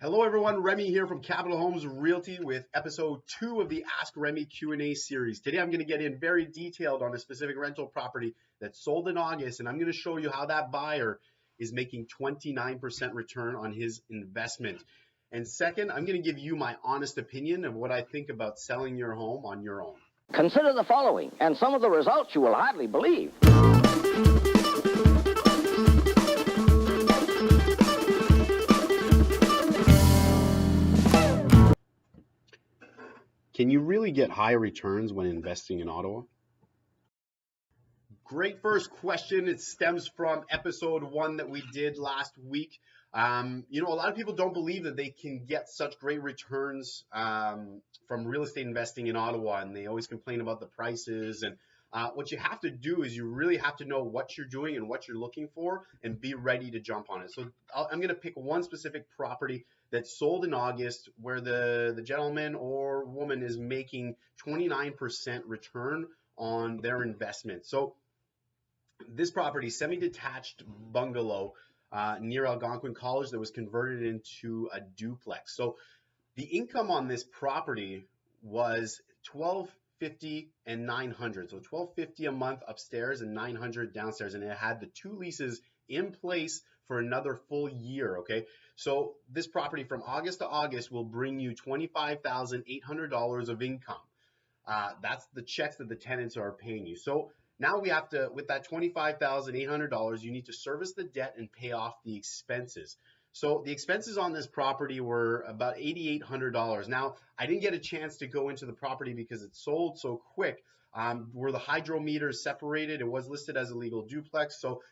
Hello everyone, Remi here from Capital Homes Realty with episode 2 of the Ask Remi Q&A series. Today I'm going to get in very detailed on a specific rental property that sold in August, and I'm going to show you how that buyer is making 29% return on his investment. And second, I'm going to give you my honest opinion of what I think about selling your home on your own. Consider the following, and some of the results you will hardly believe. Can you really get high returns when investing in Ottawa? Great first question. It stems from episode 1 that we did last week. A lot of people don't believe that they can get such great returns from real estate investing in Ottawa, and they always complain about the prices. And what you have to do is you really have to know what you're doing and what you're looking for and be ready to jump on it. So I'm going to pick one specific property that sold in August where the gentleman or woman is making 29% return on their investment. So this property, semi-detached bungalow near Algonquin College that was converted into a duplex. So the income on this property was $1,250 and $900. So $1,250 a month upstairs and $900 downstairs, and it had the 2 leases in place for another full year. Okay, so this property from August to August will bring you $25,800 of income. That's the checks that the tenants are paying you. So now we have to, with that $25,800, you need to service the debt and pay off the expenses. So the expenses on this property were about $8,800. Now, I didn't get a chance to go into the property because it sold so quick. Were the hydrometers separated? It was listed as a legal duplex, so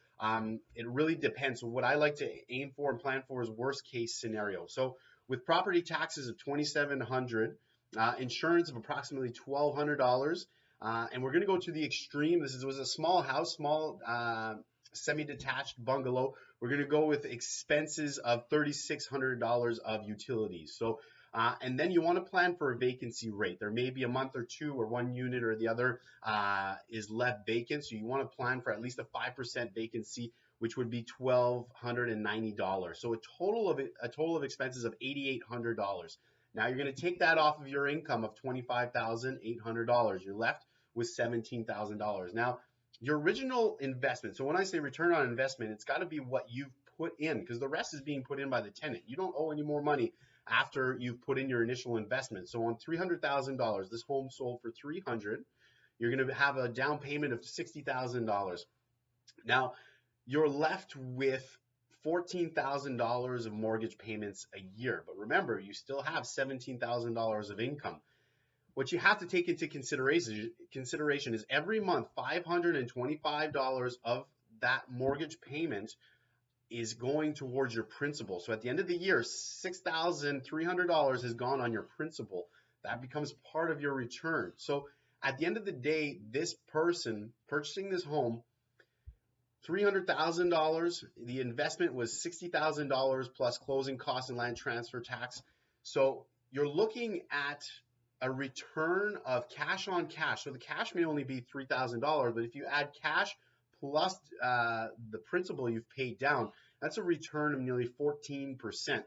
it really depends. So what I like to aim for and plan for is worst case scenario. So with property taxes of $2,700, insurance of approximately $1,200, and we're going to go to the extreme. This was a small house, small semi-detached bungalow. We're going to go with expenses of $3,600 of utilities. So, and then you want to plan for a vacancy rate. There may be a month or two or one unit or the other is left vacant. So you want to plan for at least a 5% vacancy, which would be $1,290. So a total of expenses of $8,800. Now you're going to take that off of your income of $25,800. You're left with $17,000. Now, your original investment, so when I say return on investment, it's got to be what you've put in, because the rest is being put in by the tenant. You don't owe any more money after you've put in your initial investment. So on $300,000, this home sold for $300,000. You're going to have a down payment of $60,000. Now, you're left with $14,000 of mortgage payments a year. But remember, you still have $17,000 of income. What you have to take into consideration is every month, $525 of that mortgage payment is going towards your principal. So at the end of the year, $6,300 has gone on your principal. That becomes part of your return. So at the end of the day, this person purchasing this home, $300,000, the investment was $60,000 plus closing costs and land transfer tax. So you're looking at a return of cash on cash. So the cash may only be $3,000, but if you add cash plus the principal you've paid down, that's a return of nearly 14%.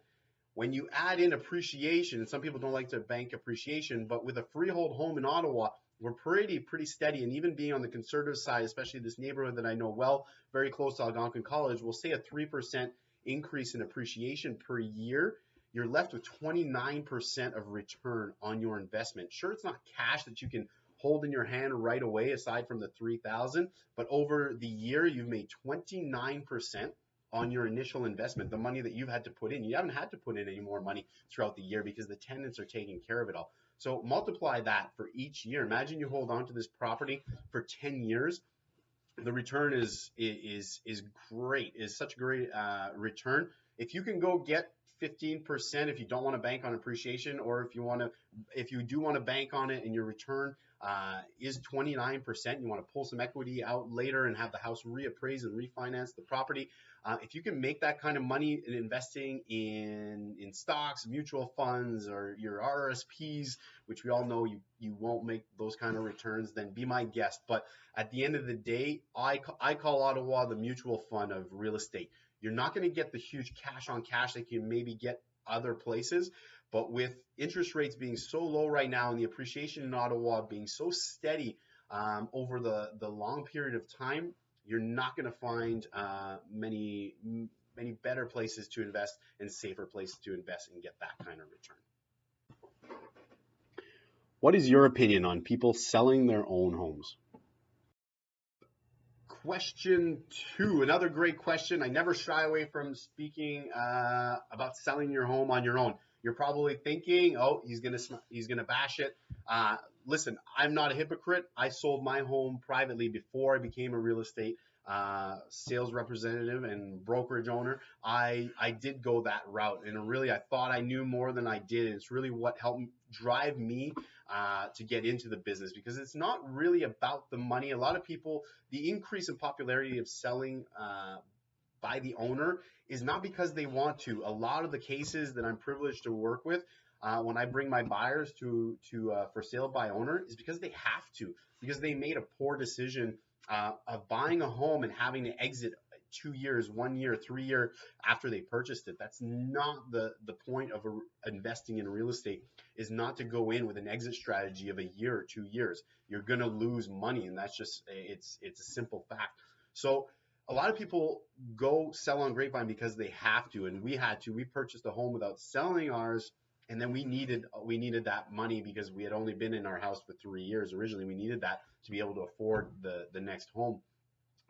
When you add in appreciation, and some people don't like to bank appreciation, but with a freehold home in Ottawa, we're pretty steady. And even being on the conservative side, especially this neighborhood that I know well, very close to Algonquin College, we'll say a 3% increase in appreciation per year. You're left with 29% of return on your investment. Sure, it's not cash that you can hold in your hand right away aside from the $3,000, but over the year you've made 29% on your initial investment, the money that you've had to put in. You haven't had to put in any more money throughout the year because the tenants are taking care of it all. So multiply that for each year. Imagine you hold on to this property for 10 years. The return is great, is such a great return. If you can go get 15% if you don't want to bank on appreciation, or if you do want to bank on it and your return is 29%, you want to pull some equity out later and have the house reappraised and refinance the property. If you can make that kind of money in investing in stocks, mutual funds, or your RSPs, which we all know you won't make those kind of returns, then be my guest. But at the end of the day, I call Ottawa the mutual fund of real estate. You're not going to get the huge cash on cash that you maybe get other places. But with interest rates being so low right now and the appreciation in Ottawa being so steady over the long period of time, you're not going to find many better places to invest and safer places to invest and get that kind of return. What is your opinion on people selling their own homes? Question 2, another great question. I never shy away from speaking about selling your home on your own. You're probably thinking, oh, he's gonna bash it. Listen, I'm not a hypocrite. I sold my home privately before I became a real estate sales representative and brokerage owner. I did go that route, and really I thought I knew more than I did. And it's really what helped drive me to get into the business, because it's not really about the money. A lot of people, the increase in popularity of selling by the owner is not because they want to. A lot of the cases that I'm privileged to work with, when I bring my buyers to for sale by owner, is because they have to, because they made a poor decision of buying a home and having to exit 2 years, 1 year, 3 years after they purchased it. That's not the point of investing in real estate, is not to go in with an exit strategy of a year or 2 years. You're going to lose money, and that's just, it's a simple fact. So a lot of people go sell on Grapevine because they have to, and we had to. We purchased a home without selling ours, and then we needed that money because we had only been in our house for 3 years. Originally, we needed that to be able to afford the next home.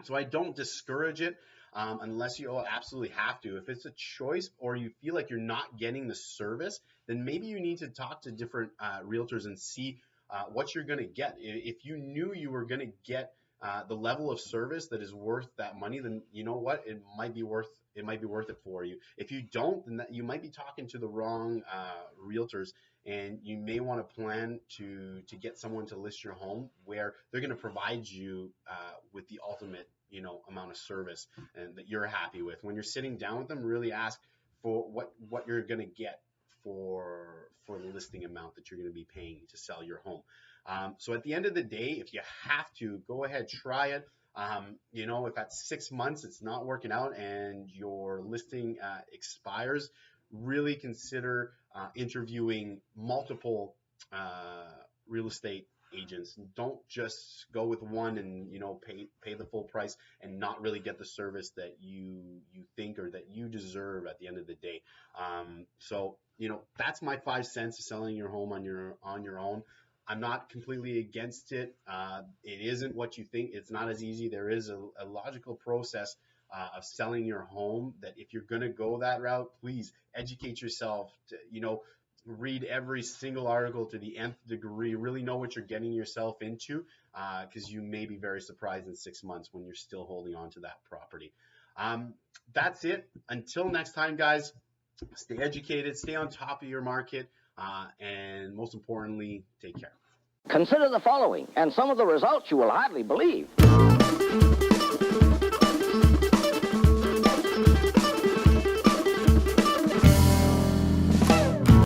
So I don't discourage it unless you absolutely have to. If it's a choice or you feel like you're not getting the service, then maybe you need to talk to different realtors and see what you're going to get. If you knew you were going to get the level of service that is worth that money, then you know what, it might be worth it for you. If you don't, then you might be talking to the wrong realtors, and you may want to plan to get someone to list your home where they're going to provide you with the ultimate amount of service and that you're happy with. When you're sitting down with them, really ask for what you're going to get for the listing amount that you're going to be paying to sell your home. So at the end of the day, if you have to, go ahead, try it. If at 6 months it's not working out and your listing expires, really consider interviewing multiple real estate agents. Don't just go with one and pay the full price and not really get the service that you think or that you deserve at the end of the day. So that's my 5 cents of selling your home on your own. I'm not completely against it. It isn't what you think. It's not as easy. There is a logical process of selling your home that if you're going to go that route, please educate yourself to, read every single article to the nth degree, really know what you're getting yourself into, because you may be very surprised in 6 months when you're still holding on to that property. That's it. Until next time, guys, stay educated, stay on top of your market, and most importantly, take care. Consider the following, and some of the results you will hardly believe.